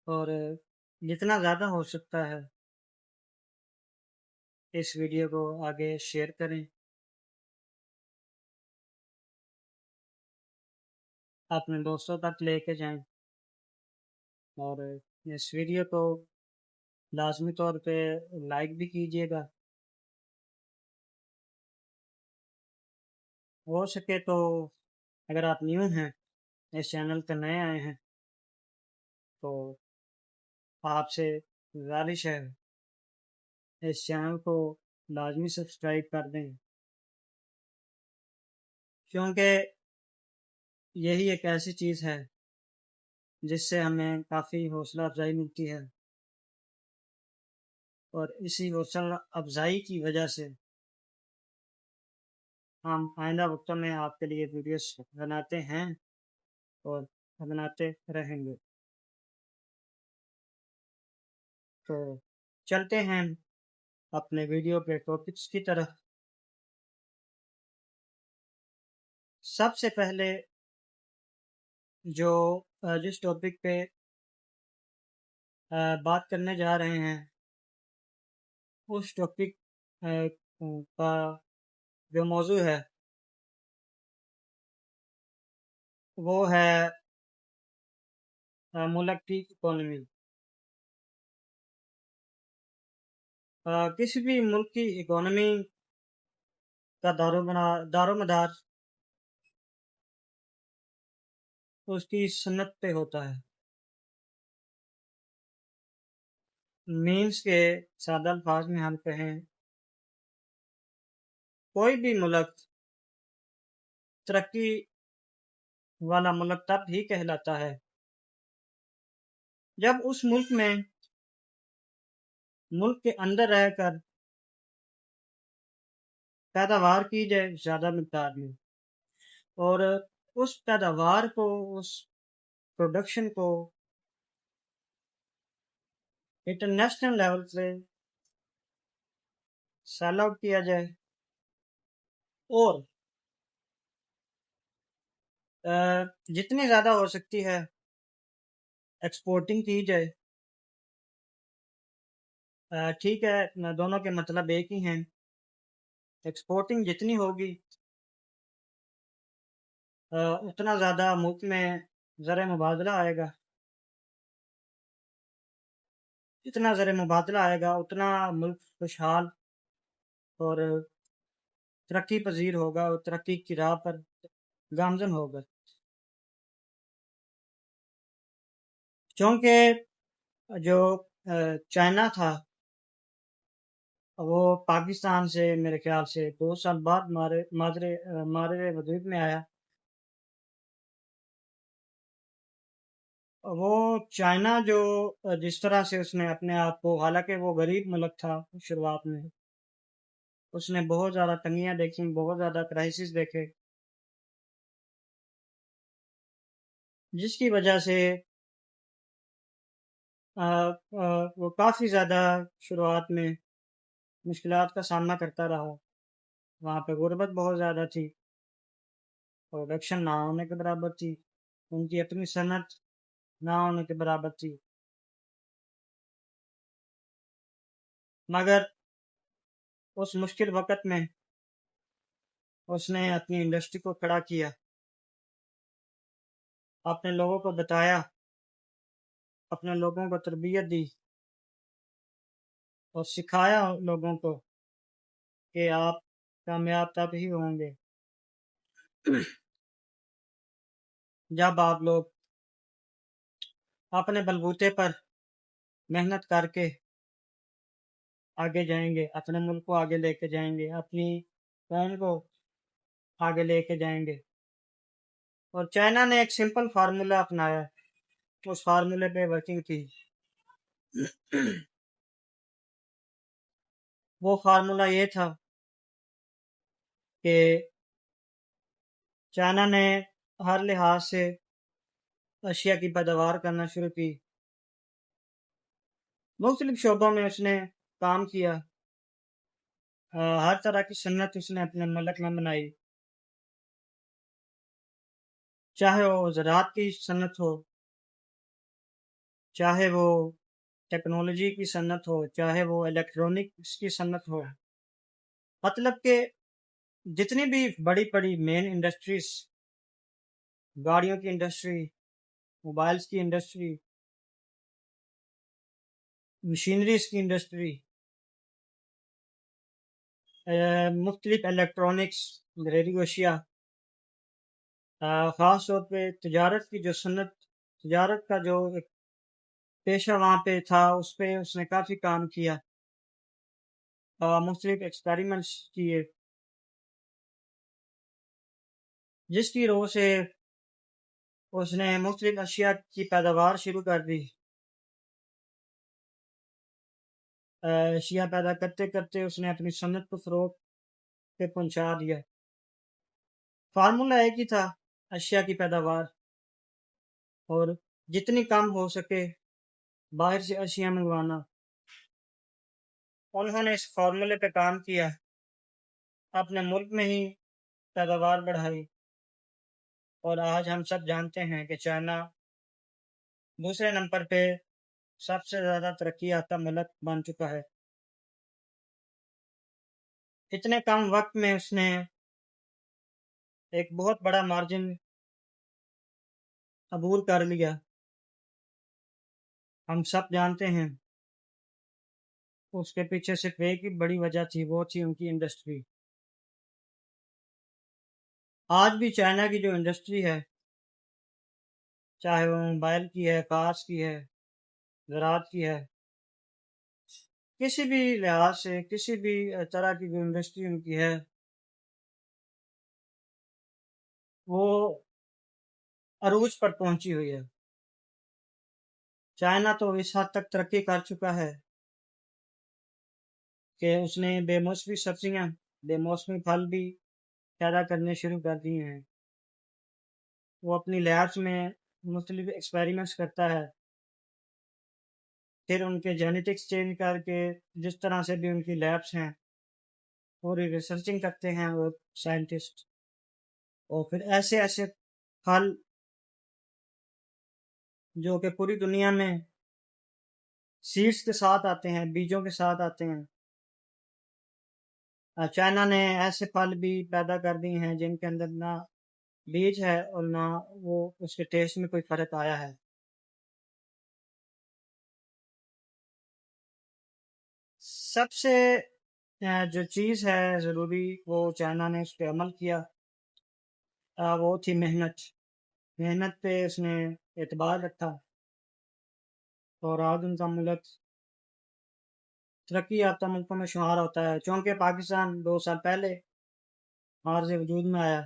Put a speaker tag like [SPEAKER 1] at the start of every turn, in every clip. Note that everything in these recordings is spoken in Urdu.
[SPEAKER 1] اور جتنا زیادہ ہو سکتا ہے اس ویڈیو کو آگے شیئر کریں، اپنے دوستوں تک لے کے جائیں، اور اس ویڈیو کو لازمی طور پہ لائک بھی کیجیے گا۔ ہو سکے تو اگر آپ نیو ہیں، اس چینل پہ نئے آئے ہیں، تو آپ سے گزارش ہے اس چینل کو لازمی سبسکرائب کر دیں، کیونکہ یہی ایک ایسی چیز ہے جس سے ہمیں کافی حوصلہ افزائی ملتی ہے، اور اسی حوصلہ افزائی کی وجہ سے ہم آئندہ وقتوں میں آپ کے لیے ویڈیوز بناتے ہیں اور بناتے رہیں گے۔ تو چلتے ہیں اپنے ویڈیو کے ٹاپکس کی طرف۔ سب سے پہلے جس ٹاپک پہ بات کرنے جا رہے ہیں، اس ٹاپک کا جو موضوع ہے وہ ہے ملک کی اکانومی۔ کسی بھی ملک کی اکانومی کا دار و مدار اس کی صنعت پہ ہوتا ہے۔ مینس کے سادہ الفاظ میں ہم کہیں، کوئی بھی ملک ترقی والا ملک تب ہی کہلاتا ہے جب اس ملک کے اندر رہ کر پیداوار کی جائے زیادہ مقدار میں، اور اس پیداوار کو، اس پروڈکشن کو انٹرنیشنل لیول سے سیل آؤٹ کیا جائے، اور جتنی زیادہ ہو سکتی ہے ایکسپورٹنگ کی جائے۔ ٹھیک ہے، دونوں کے مطلب ایک ہی ہیں۔ ایکسپورٹنگ جتنی ہوگی اتنا زیادہ ملک میں زر مبادلہ آئے گا، جتنا زر مبادلہ آئے گا اتنا ملک خوشحال اور ترقی پذیر ہوگا، اور ترقی کی راہ پر گامزن ہوگا۔ چونکہ جو چائنا تھا وہ پاکستان سے میرے خیال سے 2 سال بعد مارے وجود میں آیا۔ وہ چائنا جو جس طرح سے اس نے اپنے آپ کو، حالانکہ وہ غریب ملک تھا شروعات میں، اس نے بہت زیادہ تنگیاں دیکھی، بہت زیادہ کرائسس دیکھے، جس کی وجہ سے وہ کافی زیادہ شروعات میں مشکلات کا سامنا کرتا رہا۔ وہاں پہ غربت بہت زیادہ تھی، پروڈکشن نہ ہونے کے برابر تھی، ان کی اپنی صنعت نہ ہونے کے برابر تھی، مگر اس مشکل وقت میں اس نے اپنی انڈسٹری کو کھڑا کیا، اپنے لوگوں کو بتایا، اپنے لوگوں کو تربیت دی، اور سکھایا لوگوں کو کہ آپ کامیاب تب ہی ہوں گے جب آپ لوگ اپنے بلبوتے پر محنت کر کے آگے جائیں گے، اپنے ملک کو آگے لے کے جائیں گے، اپنی قوم کو آگے لے کے جائیں گے۔ اور چائنا نے ایک سمپل فارمولا اپنایا، اس فارمولے پہ ورکنگ کی۔ وہ فارمولا یہ تھا کہ چائنا نے ہر لحاظ سے اشیاء کی پیداوار کرنا شروع کی، مختلف شعبوں میں اس نے کام کیا، ہر طرح کی صنعت اس نے اپنے ملک میں بنائی، چاہے وہ زراعت کی صنعت ہو، چاہے وہ ٹیکنالوجی کی صنعت ہو، چاہے وہ الیکٹرانکس کی صنعت ہو، مطلب کہ جتنی بھی بڑی بڑی مین انڈسٹریز، گاڑیوں کی انڈسٹری، موبائلز کی انڈسٹری، مشینریز کی انڈسٹری، مختلف الیکٹرانکس، گھریلو اشیاء، خاص طور پہ تجارت کی جو صنعت، تجارت کا جو ایک پیشہ وہاں پہ تھا، اس پہ اس نے کافی کام کیا، مختلف ایکسپیریمنٹس کیے، جس کی روح سے اس نے مختلف اشیاء کی پیداوار شروع کر دی۔ اشیاء پیدا کرتے کرتے اس نے اپنی صنعت کو فروغ پہ پہنچا دیا۔ فارمولا ایک ہی تھا، اشیاء کی پیداوار، اور جتنی کم ہو سکے باہر سے اشیاء منگوانا۔ انہوں نے اس فارمولے پہ کام کیا، اپنے ملک میں ہی پیداوار بڑھائی، اور آج ہم سب جانتے ہیں کہ چائنا دوسرے نمبر پہ سب سے زیادہ ترقی یافتہ ملک بن چکا ہے۔ اتنے کم وقت میں اس نے ایک بہت بڑا مارجن عبور کر لیا۔ ہم سب جانتے ہیں اس کے پیچھے صرف ایک ہی بڑی وجہ تھی، وہ تھی ان کی انڈسٹری۔ آج بھی چائنا کی جو انڈسٹری ہے، چاہے وہ موبائل کی ہے، کارز کی ہے، زراعت کی ہے، کسی بھی لحاظ سے کسی بھی طرح کی جو انڈسٹری ان کی ہے، وہ عروج پر پہنچی ہوئی ہے۔ چائنا تو اس حد تک ترقی کر چکا ہے کہ اس نے بے موسمی سبزیاں، بے موسمی پھل بھی پیدا کرنے شروع کر دیے ہیں۔ وہ اپنی لیبس میں مختلف ایکسپیریمنٹس کرتا ہے، پھر ان کے جینیٹکس چینج کر کے، جس طرح سے بھی ان کی لیبس ہیں، پوری ریسرچنگ کرتے ہیں وہ سائنٹسٹ، اور پھر ایسے ایسے پھل جو کہ پوری دنیا میں سیڈس کے ساتھ آتے ہیں، بیجوں کے ساتھ آتے ہیں، چائنا نے ایسے پھل بھی پیدا کر دی ہیں جن کے اندر نہ بیج ہے اور نہ وہ اس کے ٹیسٹ میں کوئی فرق آیا ہے۔ سب سے جو چیز ہے ضروری، وہ چائنا نے اس پہ عمل کیا، وہ تھی محنت۔ محنت پہ اس نے اعتبار رکھا، اور آج ان کا ملک ترقی یافتہ ملکوں میں شمار ہوتا ہے، چونکہ پاکستان 2 سال پہلے عارض وجود میں آیا،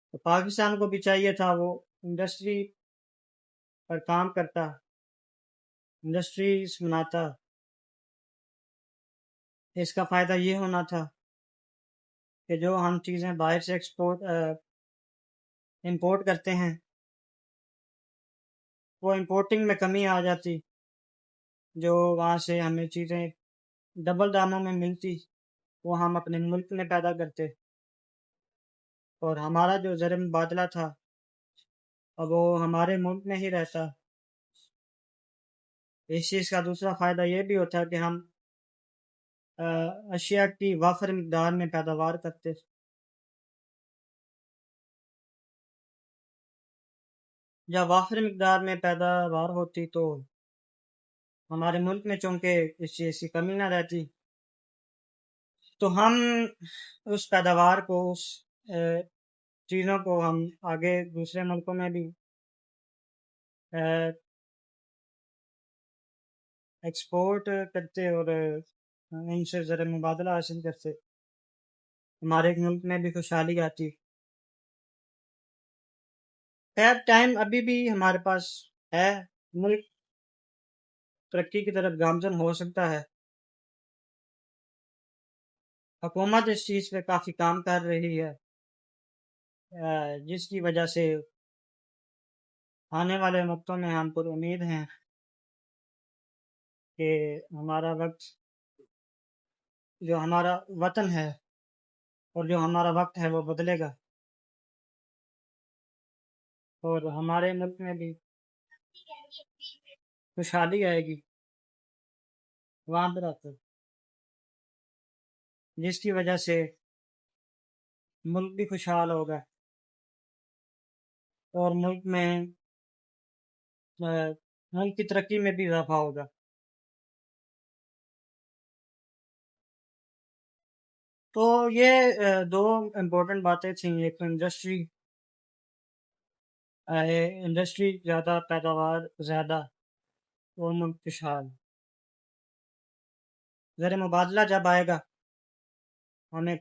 [SPEAKER 1] تو پاکستان کو بھی چاہیے تھا وہ انڈسٹری پر کام کرتا، انڈسٹریز بناتا۔ اس کا فائدہ یہ ہونا تھا کہ جو ہم چیزیں باہر سے امپورٹ کرتے ہیں، وہ امپورٹنگ میں کمی آ جاتی، جو وہاں سے ہمیں چیزیں ڈبل داموں میں ملتی، وہ ہم اپنے ملک میں پیدا کرتے، اور ہمارا جو زر مبادلہ تھا اب وہ ہمارے ملک میں ہی رہتا۔ اس چیز کا دوسرا فائدہ یہ بھی ہوتا کہ ہم اشیاء کی وافر مقدار میں پیداوار کرتے۔ جب وافر مقدار میں پیداوار ہوتی تو ہمارے ملک میں چونکہ اس چیز کی کمی نہ رہتی، تو ہم اس پیداوار کو، اس چیزوں کو ہم آگے دوسرے ملکوں میں بھی ایکسپورٹ کرتے، اور ان سے زر مبادلہ حاصل کرتے، ہمارے ملک میں بھی خوشحالی آتی۔ خیر، ٹائم ابھی بھی ہمارے پاس ہے، ملک ترقی کی طرف گامزن ہو سکتا ہے۔ حکومت اس چیز پہ کافی کام کر رہی ہے، جس کی وجہ سے آنے والے وقتوں میں ہم پر امید ہیں کہ ہمارا وقت، جو ہمارا وطن ہے اور جو ہمارا وقت ہے، وہ بدلے گا، اور ہمارے ملک میں بھی خوشحالی آئے گی وہاں پر آتے، جس کی وجہ سے ملک بھی خوشحال ہوگا اور ملک کی ترقی میں بھی اضافہ ہوگا۔ تو یہ دو امپورٹنٹ باتیں تھیں، ایک انڈسٹری زیادہ، پیداوار زیادہ اور ملک خوشحال۔ زر مبادلہ جب آئے گا ہمیں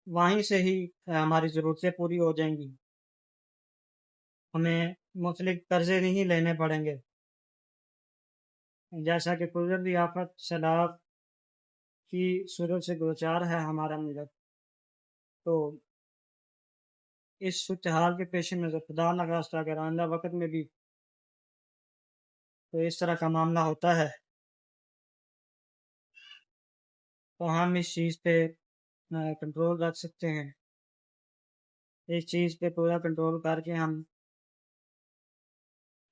[SPEAKER 1] وہیں سے ہی ہماری ضرورتیں پوری ہو جائیں گی، ہمیں مختلف قرضے نہیں لینے پڑیں گے، جیسا کہ قدرتی آفت سیلاب کی صورت سے دوچار ہے ہمارا ملک۔ تو اس صورتحال کے پیش نظر خدا نخواستہ اگر آئندہ وقت میں بھی تو اس طرح کا معاملہ ہوتا ہے تو ہم اس چیز پہ کنٹرول رکھ سکتے ہیں، اس چیز پہ پورا کنٹرول کر کے ہم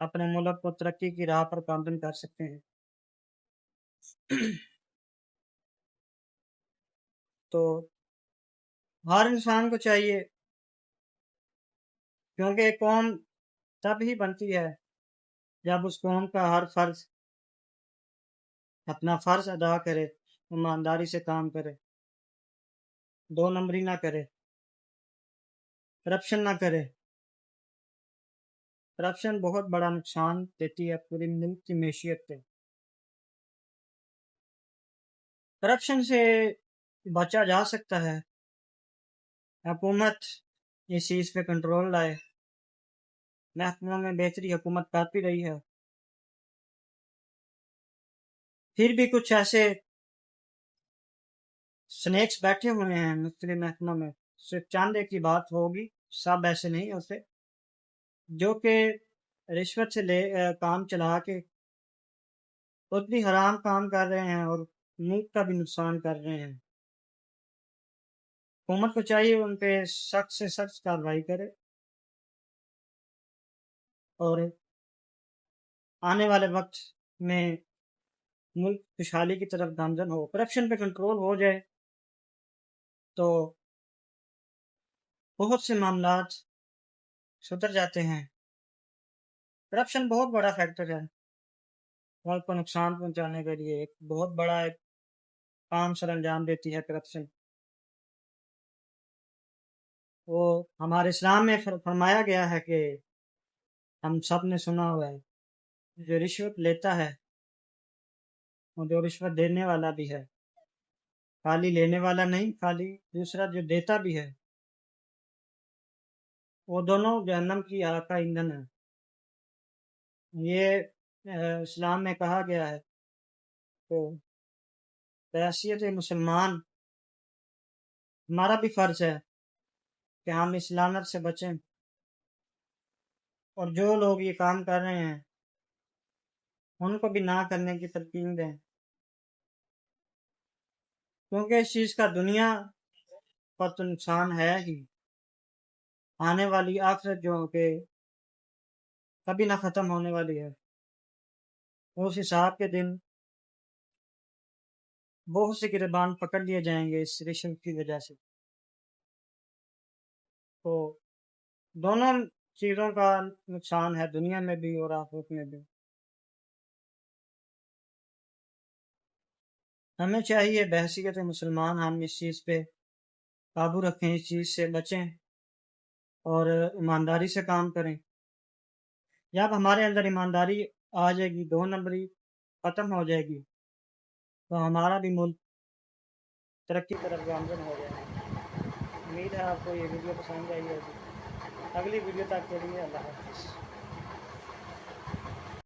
[SPEAKER 1] اپنے ملک کو ترقی کی راہ پر گامزن کر سکتے ہیں۔ تو ہر انسان کو چاہیے، کیونکہ قوم تب ہی بنتی ہے جب اس قوم کا ہر فرد اپنا فرض ادا کرے، ایمانداری سے کام کرے، دو نمبری نہ کرے، کرپشن نہ کرے۔ کرپشن بہت بڑا نقصان دیتی ہے پوری ملک کی معیشت پہ۔ کرپشن سے بچا جا سکتا ہے، حکومت اس چیز پہ کنٹرول لائے، محکموں میں بہتری حکومت کر بھی رہی ہے، پھر بھی کچھ ایسے سنیکس بیٹھے ہوئے ہیں مختلف محکموں میں، صرف چند ایک کی بات ہوگی، سب ایسے نہیں ہوتے، جو کہ رشوت سے کام چلا کے خود بھی حرام کام کر رہے ہیں اور ملک کا بھی نقصان کر رہے ہیں۔ حکومت کو چاہیے ان پہ سخت سے سخت کارروائی کرے اور آنے والے وقت میں ملک خوشحالی کی طرف گامزن ہو، کرپشن پہ کنٹرول ہو جائے تو بہت سے معاملات سدھر جاتے ہیں۔ کرپشن بہت بڑا فیکٹر ہے ملک کو نقصان پہنچانے کے لیے، ایک بہت بڑا ایک کام سر انجام دیتی ہے کرپشن۔ وہ ہمارے اسلام میں فرمایا گیا ہے کہ ہم سب نے سنا ہوا ہے، جو رشوت لیتا ہے اور جو رشوت دینے والا بھی ہے، خالی لینے والا نہیں، خالی دوسرا جو دیتا بھی ہے، وہ دونوں جہنم کی آگ کا ایندھن ہے۔ یہ اسلام میں کہا گیا ہے تو بحیثیت مسلمان ہمارا بھی فرض ہے کہ ہم اس لعنت سے بچیں، اور جو لوگ یہ کام کر رہے ہیں ان کو بھی نہ کرنے کی تلقین دیں، کیونکہ اس چیز کا دنیا پر تو نقصان ہے ہی، آنے والی آخرت جو کہ کبھی نہ ختم ہونے والی ہے، اس حساب کے دن بہت سے گریبان پکڑ لیے جائیں گے اس رشوت کی وجہ سے۔ تو دونوں چیزوں کا نقصان ہے، دنیا میں بھی اور آخرت میں بھی۔ ہمیں چاہیے بحیثیت مسلمان ہم اس چیز پہ قابو رکھیں، اس چیز سے بچیں اور ایمانداری سے کام کریں۔ جب ہمارے اندر ایمانداری آ جائے گی، دو نمبری ختم ہو جائے گی، تو ہمارا بھی ملک ترقی طرف گامزن ہو جائے گا۔ امید ہے آپ کو یہ ویڈیو پسند آئی ہوگی۔ اگلی ویڈیو تک کے لیے اللہ حافظ۔